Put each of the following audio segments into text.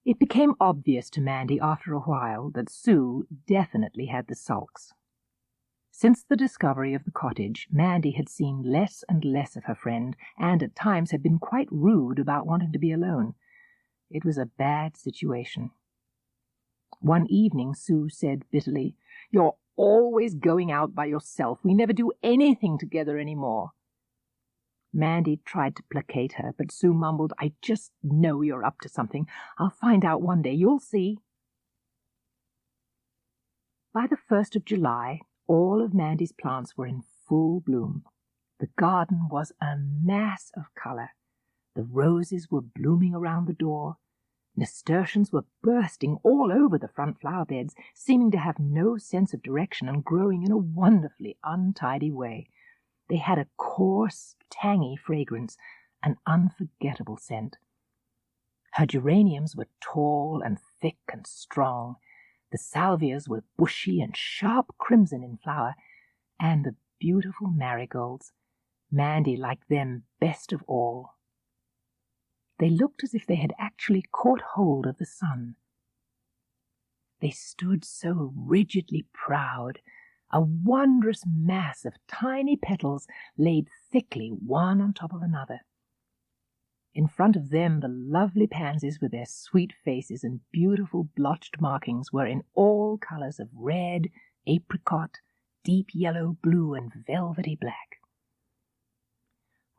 It became obvious to Mandy after a while that Sue definitely had the sulks. Since the discovery of the cottage, Mandy had seen less and less of her friend, and at times had been quite rude about wanting to be alone. It was a bad situation. One evening Sue said bitterly, "You're always going out by yourself. We never do anything together any more." Mandy tried to placate her, but Sue mumbled, "I just know you're up to something. I'll find out one day. You'll see." By the 1st of July, all of Mandy's plants were in full bloom. The garden was a mass of colour. The roses were blooming around the door. Nasturtiums were bursting all over the front flower beds, seeming to have no sense of direction and growing in a wonderfully untidy way. They had a coarse, tangy fragrance, an unforgettable scent. Her geraniums were tall and thick and strong. The salvias were bushy and sharp crimson in flower, and the beautiful marigolds, Mandy liked them best of all. They looked as if they had actually caught hold of the sun. They stood so rigidly proud, a wondrous mass of tiny petals laid thickly one on top of another. In front of them the lovely pansies with their sweet faces and beautiful blotched markings were in all colours of red, apricot, deep yellow, blue, and velvety black.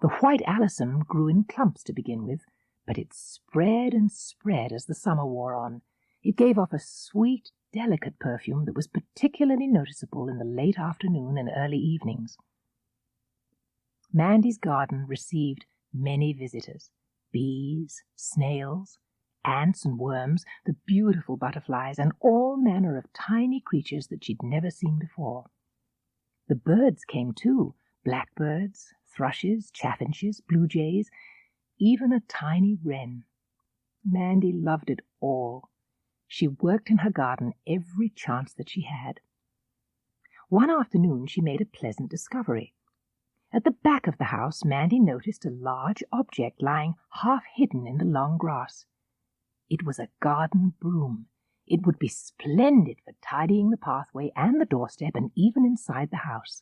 The white alyssum grew in clumps to begin with, but it spread and spread as the summer wore on. It gave off a sweet, delicate perfume that was particularly noticeable in the late afternoon and early evenings. Mandy's garden received many visitors: bees, snails, ants and worms, the beautiful butterflies, and all manner of tiny creatures that she'd never seen before. The birds came too: blackbirds, thrushes, chaffinches, blue jays, even a tiny wren. Mandy loved it all. She worked in her garden every chance that she had. One afternoon she made a pleasant discovery. At the back of the house, Mandy noticed a large object lying half hidden in the long grass. It was a garden broom. It would be splendid for tidying the pathway and the doorstep and even inside the house.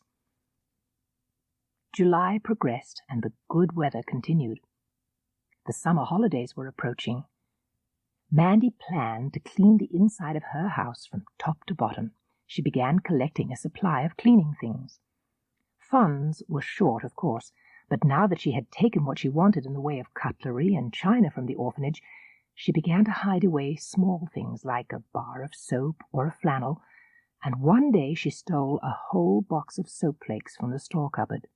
July progressed and the good weather continued. The summer holidays were approaching. Mandy planned to clean the inside of her house from top to bottom. She began collecting a supply of cleaning things. Funds were short, of course, but now that she had taken what she wanted in the way of cutlery and china from the orphanage, she began to hide away small things like a bar of soap or a flannel, and one day she stole a whole box of soap flakes from the store cupboard.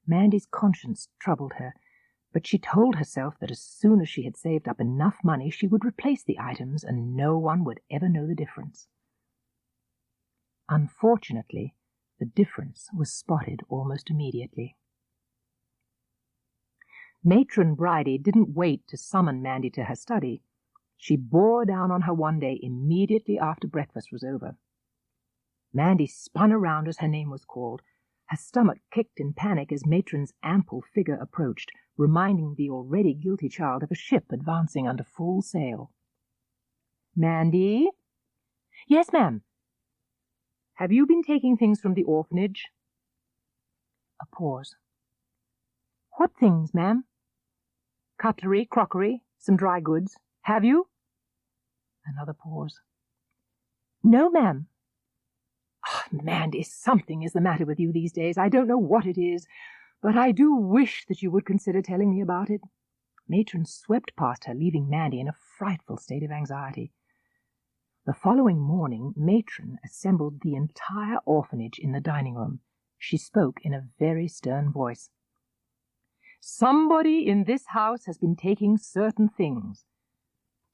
Mandy's conscience troubled her, but she told herself that as soon as she had saved up enough money she would replace the items and no one would ever know the difference. Unfortunately, the difference was spotted almost immediately. Matron Bridie didn't wait to summon Mandy to her study. She bore down on her one day immediately after breakfast was over. Mandy spun around as her name was called. Her stomach kicked in panic as Matron's ample figure approached, reminding the already guilty child of a ship advancing under full sail. "Mandy?" "Yes, ma'am." "Have you been taking things from the orphanage?" A pause. "What things, ma'am?" "Cutlery, crockery, some dry goods. Have you?" Another pause. "No, ma'am." "Oh, Mandy, something is the matter with you these days. I don't know what it is, but I do wish that you would consider telling me about it." Matron swept past her, leaving Mandy in a frightful state of anxiety. The following morning, Matron assembled the entire orphanage in the dining room. She spoke in a very stern voice. "Somebody in this house has been taking certain things.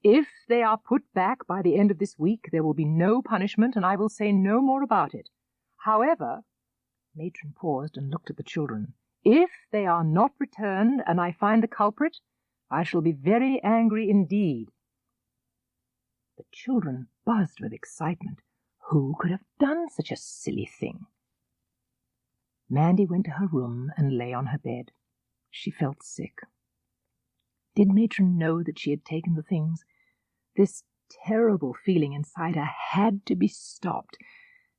If they are put back by the end of this week, there will be no punishment, and I will say no more about it. However," Matron paused and looked at the children, "if they are not returned and I find the culprit, I shall be very angry indeed." The children buzzed with excitement. Who could have done such a silly thing? Mandy went to her room and lay on her bed. She felt sick. Did Matron know that she had taken the things? This terrible feeling inside her had to be stopped.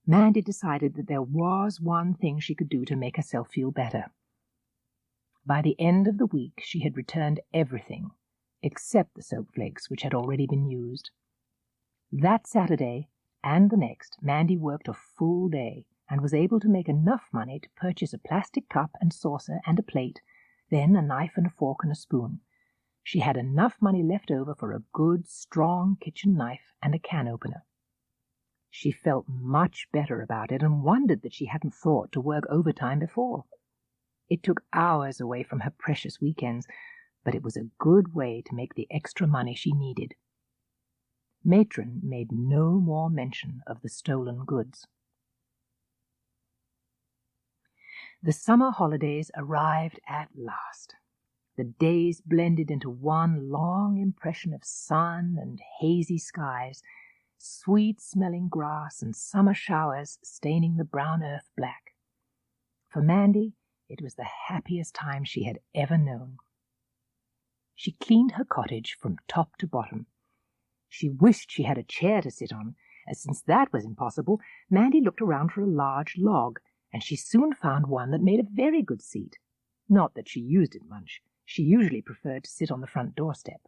Mandy decided that there was one thing she could do to make herself feel better. By the end of the week, she had returned everything, except the soap flakes, which had already been used. That Saturday and the next, Mandy worked a full day and was able to make enough money to purchase a plastic cup and saucer and a plate, then a knife and a fork and a spoon. She had enough money left over for a good, strong kitchen knife and a can opener. She felt much better about it and wondered that she hadn't thought to work overtime before. It took hours away from her precious weekends, but it was a good way to make the extra money she needed. Matron made no more mention of the stolen goods. The summer holidays arrived at last. The days blended into one long impression of sun and hazy skies, sweet-smelling grass and summer showers staining the brown earth black. For Mandy, it was the happiest time she had ever known. She cleaned her cottage from top to bottom. She wished she had a chair to sit on, as since that was impossible, Mandy looked around for a large log, and she soon found one that made a very good seat. Not that she used it much. She usually preferred to sit on the front doorstep.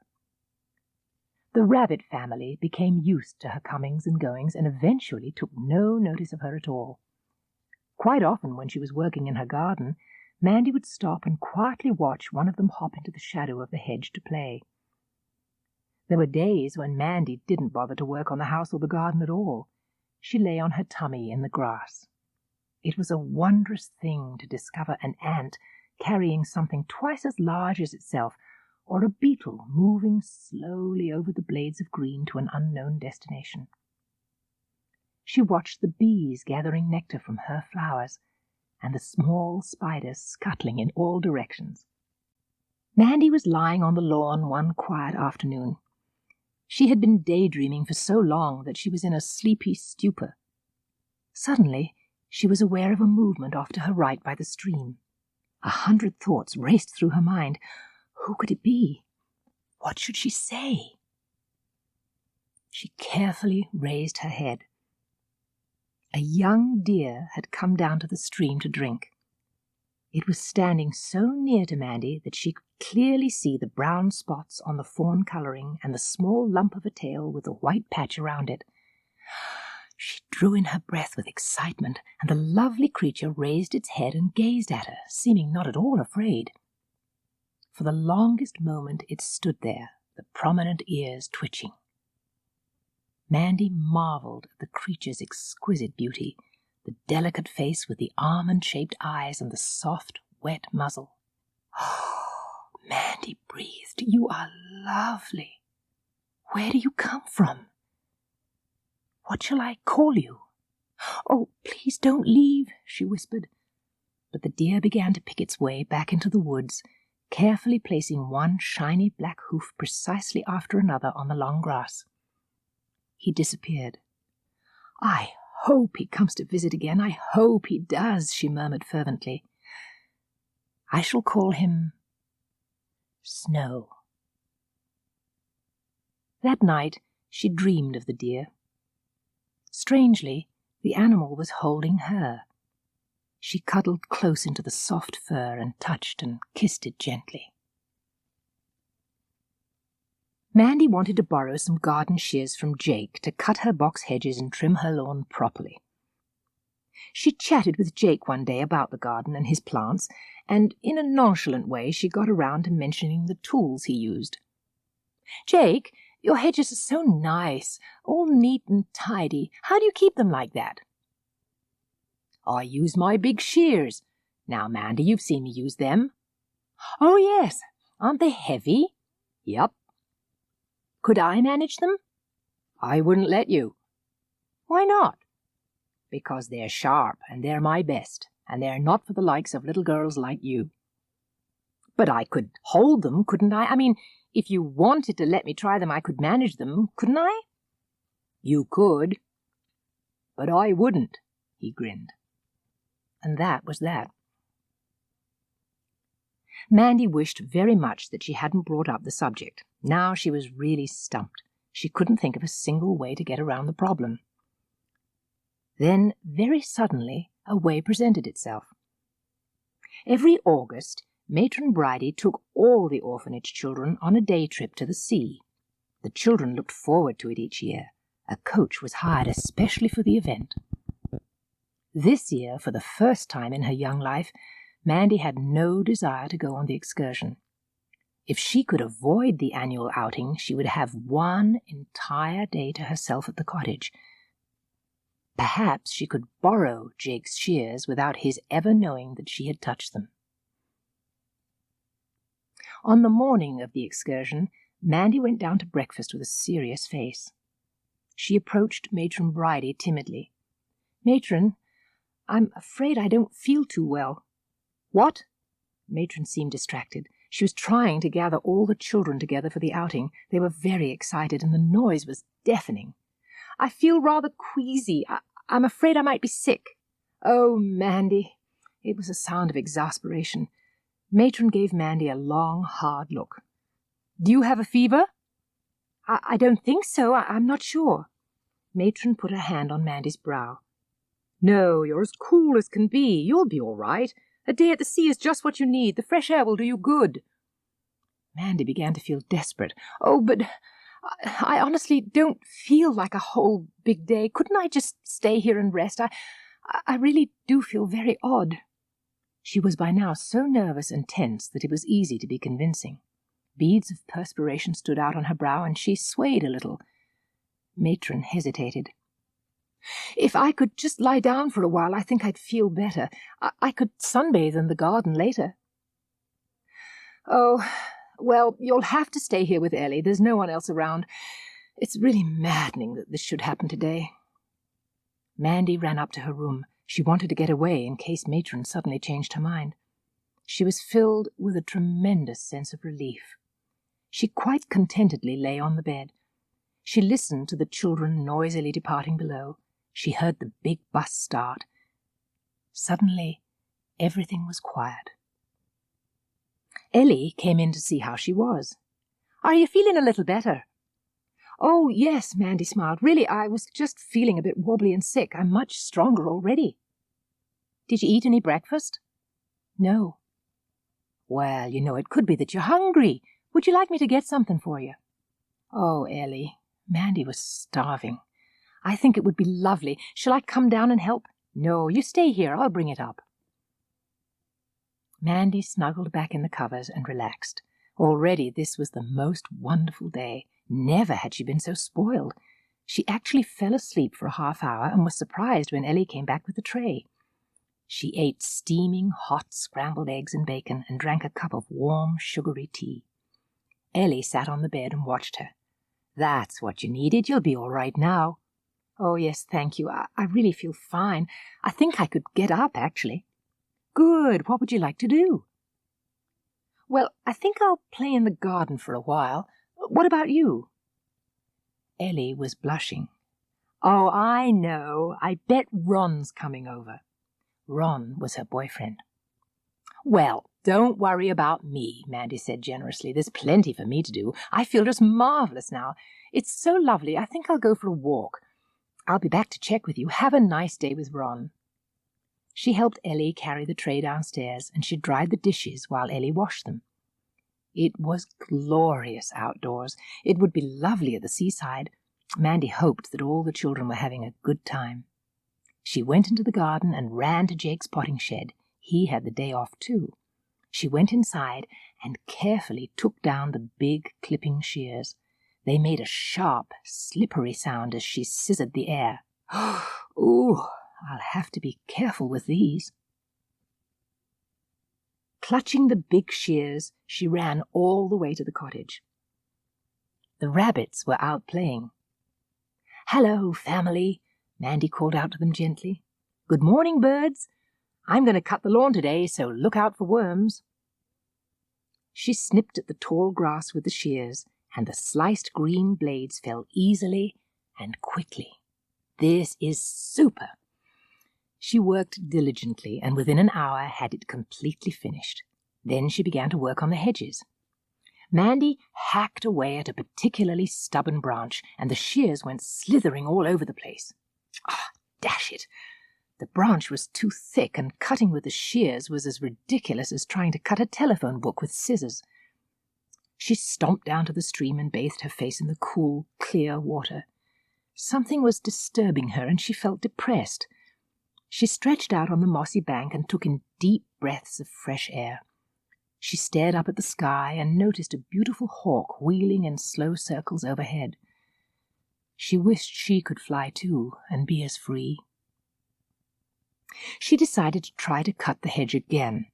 The rabbit family became used to her comings and goings and eventually took no notice of her at all. Quite often when she was working in her garden, Mandy would stop and quietly watch one of them hop into the shadow of the hedge to play. There were days when Mandy didn't bother to work on the house or the garden at all. She lay on her tummy in the grass. It was a wondrous thing to discover an ant carrying something twice as large as itself, or a beetle moving slowly over the blades of green to an unknown destination. She watched the bees gathering nectar from her flowers, and the small spiders scuttling in all directions. Mandy was lying on the lawn one quiet afternoon. She had been daydreaming for so long that she was in a sleepy stupor. Suddenly, she was aware of a movement off to her right by the stream. 100 thoughts raced through her mind. Who could it be? What should she say? She carefully raised her head. A young deer had come down to the stream to drink. It was standing so near to Mandy that she could clearly see the brown spots on the fawn colouring and the small lump of a tail with a white patch around it. She drew in her breath with excitement, and the lovely creature raised its head and gazed at her, seeming not at all afraid. For the longest moment it stood there, the prominent ears twitching. Mandy marvelled at the creature's exquisite beauty, the delicate face with the almond-shaped eyes and the soft, wet muzzle. "Oh," Mandy breathed, "you are lovely. Where do you come from? What shall I call you?" "Oh, please don't leave," she whispered. But the deer began to pick its way back into the woods, carefully placing one shiny black hoof precisely after another on the long grass. He disappeared. "I hope he comes to visit again. I hope he does," she murmured fervently. "I shall call him Snow." That night she dreamed of the deer. Strangely, the animal was holding her. She cuddled close into the soft fur and touched and kissed it gently. Mandy wanted to borrow some garden shears from Jake to cut her box hedges and trim her lawn properly. She chatted with Jake one day about the garden and his plants, and in a nonchalant way she got around to mentioning the tools he used. "Jake, your hedges are so nice, all neat and tidy. How do you keep them like that?" "I use my big shears. Now, Mandy, you've seen me use them." "Oh, yes. Aren't they heavy?" "Yep." "Could I manage them?" "I wouldn't let you." "Why not?" "Because they're sharp, and they're my best, and they're not for the likes of little girls like you." "But I could hold them, couldn't I? I mean, if you wanted to let me try them, I could manage them, couldn't I?" "You could, but I wouldn't," he grinned. And that was that. Mandy wished very much that she hadn't brought up the subject. Now she was really stumped. She couldn't think of a single way to get around the problem. Then, very suddenly, a way presented itself. Every August, Matron Bridie took all the orphanage children on a day trip to the sea. The children looked forward to it each year. A coach was hired especially for the event. This year, for the first time in her young life, Mandy had no desire to go on the excursion. If she could avoid the annual outing, she would have one entire day to herself at the cottage. Perhaps she could borrow Jake's shears without his ever knowing that she had touched them. On the morning of the excursion, Mandy went down to breakfast with a serious face. She approached Matron Bridie timidly. "Matron, I'm afraid I don't feel too well." "What?" Matron seemed distracted. She was trying to gather all the children together for the outing. They were very excited, and the noise was deafening. "I feel rather queasy. I'm afraid I might be sick." "Oh, Mandy." It was a sound of exasperation. Matron gave Mandy a long, hard look. "Do you have a fever?" I don't think so. I'm not sure." Matron put her hand on Mandy's brow. "No, you're as cool as can be. You'll be all right. A day at the sea is just what you need. The fresh air will do you good." Mandy began to feel desperate. "Oh, but I honestly don't feel like a whole big day. Couldn't I just stay here and rest? I really do feel very odd." She was by now so nervous and tense that it was easy to be convincing. Beads of perspiration stood out on her brow, and she swayed a little. Matron hesitated. "If I could just lie down for a while, I think I'd feel better. I could sunbathe in the garden later." "Oh, well, you'll have to stay here with Ellie. There's no one else around. It's really maddening that this should happen today." Mandy ran up to her room. She wanted to get away in case Matron suddenly changed her mind. She was filled with a tremendous sense of relief. She quite contentedly lay on the bed. She listened to the children noisily departing below. She heard the big bus start. Suddenly, everything was quiet. Ellie came in to see how she was. "Are you feeling a little better?" "Oh, yes," Mandy smiled. "Really, I was just feeling a bit wobbly and sick. I'm much stronger already." "Did you eat any breakfast?" "No." "Well, it could be that you're hungry. Would you like me to get something for you?" "Oh, Ellie." Mandy was starving. "I think it would be lovely. Shall I come down and help?" "No, you stay here. I'll bring it up." Mandy snuggled back in the covers and relaxed. Already this was the most wonderful day. Never had she been so spoiled. She actually fell asleep for a half-hour and was surprised when Ellie came back with the tray. She ate steaming, hot scrambled eggs and bacon and drank a cup of warm, sugary tea. Ellie sat on the bed and watched her. "That's what you needed. You'll be all right now." "Oh, yes, thank you. I really feel fine. I think I could get up, actually." "Good. What would you like to do?" "Well, I think I'll play in the garden for a while. What about you?" Ellie was blushing. "Oh, I know. I bet Ron's coming over." Ron was her boyfriend. "Well, don't worry about me," Mandy said generously. "There's plenty for me to do. I feel just marvelous now. It's so lovely. I think I'll go for a walk. I'll be back to check with you. Have a nice day with Ron." She helped Ellie carry the tray downstairs, and she dried the dishes while Ellie washed them. It was glorious outdoors. It would be lovely at the seaside. Mandy hoped that all the children were having a good time. She went into the garden and ran to Jake's potting shed. He had the day off too. She went inside and carefully took down the big clipping shears. They made a sharp, slippery sound as she scissored the air. "Ooh, I'll have to be careful with these." Clutching the big shears, she ran all the way to the cottage. The rabbits were out playing. "Hello, family," Mandy called out to them gently. "Good morning, birds. I'm going to cut the lawn today, so look out for worms." She snipped at the tall grass with the shears, and the sliced green blades fell easily and quickly. "This is super." She worked diligently, and within an hour had it completely finished. Then she began to work on the hedges. Mandy hacked away at a particularly stubborn branch, and the shears went slithering all over the place. Ah, dash it! The branch was too thick, and cutting with the shears was as ridiculous as trying to cut a telephone book with scissors. She stomped down to the stream and bathed her face in the cool, clear water. Something was disturbing her, and she felt depressed. She stretched out on the mossy bank and took in deep breaths of fresh air. She stared up at the sky and noticed a beautiful hawk wheeling in slow circles overhead. She wished she could fly too and be as free. She decided to try to cut the hedge again.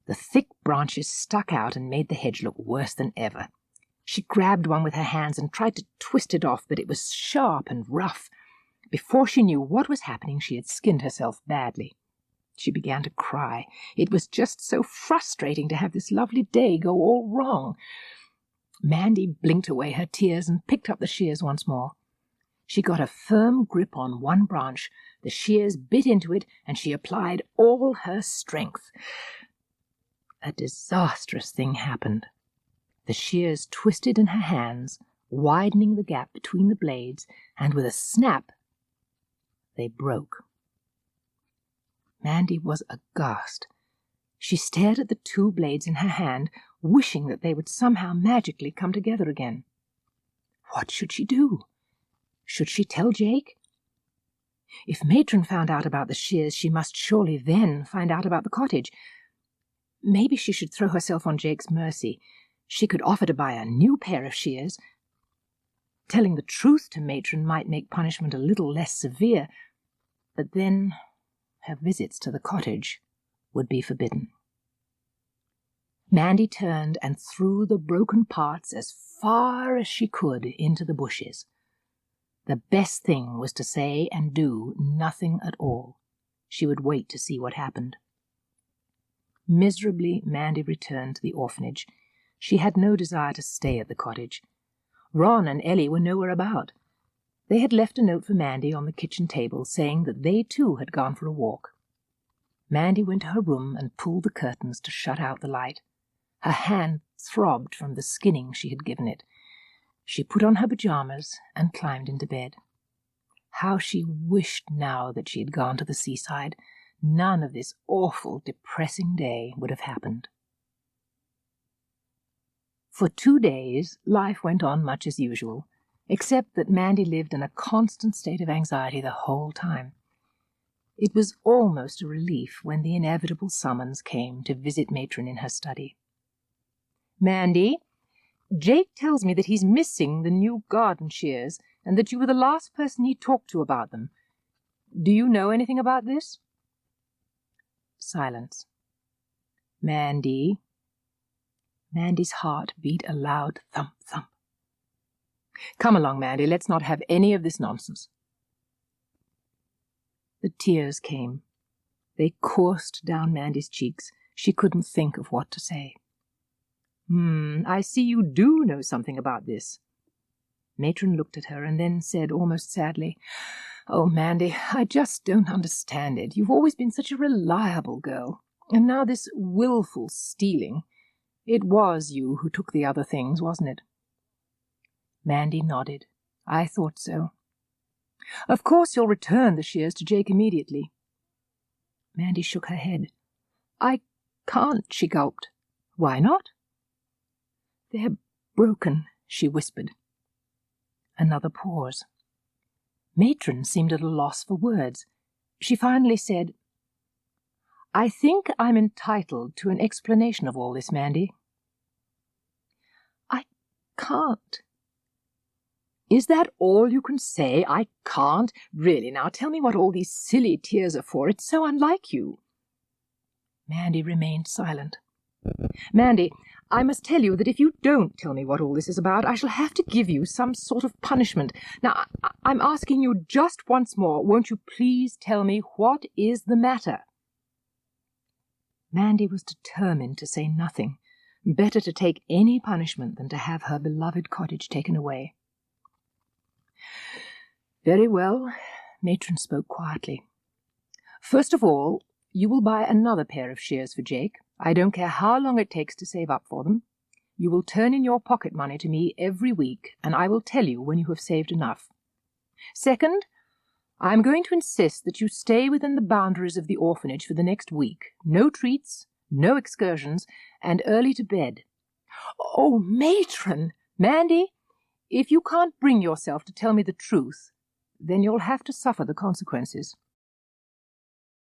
The thick branches stuck out and made the hedge look worse than ever. She grabbed one with her hands and tried to twist it off, but it was sharp and rough. Before she knew what was happening, she had skinned herself badly. She began to cry. It was just so frustrating to have this lovely day go all wrong. Mandy blinked away her tears and picked up the shears once more. She got a firm grip on one branch. The shears bit into it, and she applied all her strength. A disastrous thing happened. The shears twisted in her hands, widening the gap between the blades, and with a snap, they broke. Mandy was aghast. She stared at the two blades in her hand, wishing that they would somehow magically come together again. What should she do? Should she tell Jake? If Matron found out about the shears, she must surely then find out about the cottage. Maybe she should throw herself on Jake's mercy. She could offer to buy a new pair of shears. Telling the truth to Matron might make punishment a little less severe, but then her visits to the cottage would be forbidden. Mandy turned and threw the broken parts as far as she could into the bushes. The best thing was to say and do nothing at all. She would wait to see what happened. Miserably, Mandy returned to the orphanage. She had no desire to stay at the cottage. Ron and Ellie were nowhere about. They had left a note for Mandy on the kitchen table, saying that they too had gone for a walk. Mandy went to her room and pulled the curtains to shut out the light. Her hand throbbed from the skinning she had given it. She put on her pajamas and climbed into bed. How she wished now that she had gone to the seaside. None of this awful, depressing day would have happened. For 2 days, life went on much as usual, except that Mandy lived in a constant state of anxiety the whole time. It was almost a relief when the inevitable summons came to visit Matron in her study. "Mandy, Jake tells me that he's missing the new garden shears and that you were the last person he talked to about them. Do you know anything about this?" Silence. "Mandy." Mandy's heart beat a loud thump, thump. "Come along, Mandy, let's not have any of this nonsense." The tears came. They coursed down Mandy's cheeks. She couldn't think of what to say. I see you do know something about this." Matron looked at her and then said almost sadly, "Oh, Mandy, I just don't understand it. You've always been such a reliable girl. And now this willful stealing. It was you who took the other things, wasn't it?" Mandy nodded. "I thought so." "Of course you'll return the shears to Jake immediately." Mandy shook her head. "I can't," she gulped. "Why not?" "They're broken," she whispered. Another pause. Matron seemed at a loss for words. She finally said, "I think I'm entitled to an explanation of all this, Mandy." "I can't." "Is that all you can say? I can't? Really, now tell me what all these silly tears are for. It's so unlike you." Mandy remained silent. "Mandy, I must tell you that if you don't tell me what all this is about, I shall have to give you some sort of punishment. Now, I'm asking you just once more, won't you please tell me what is the matter?" Mandy was determined to say nothing. Better to take any punishment than to have her beloved cottage taken away. "Very well," Matron spoke quietly. "First of all, you will buy another pair of shears for Jake. I don't care how long it takes to save up for them. You will turn in your pocket money to me every week, and I will tell you when you have saved enough. Second, I am going to insist that you stay within the boundaries of the orphanage for the next week. No treats, no excursions, and early to bed. Oh, Matron! Mandy, if you can't bring yourself to tell me the truth, then you'll have to suffer the consequences.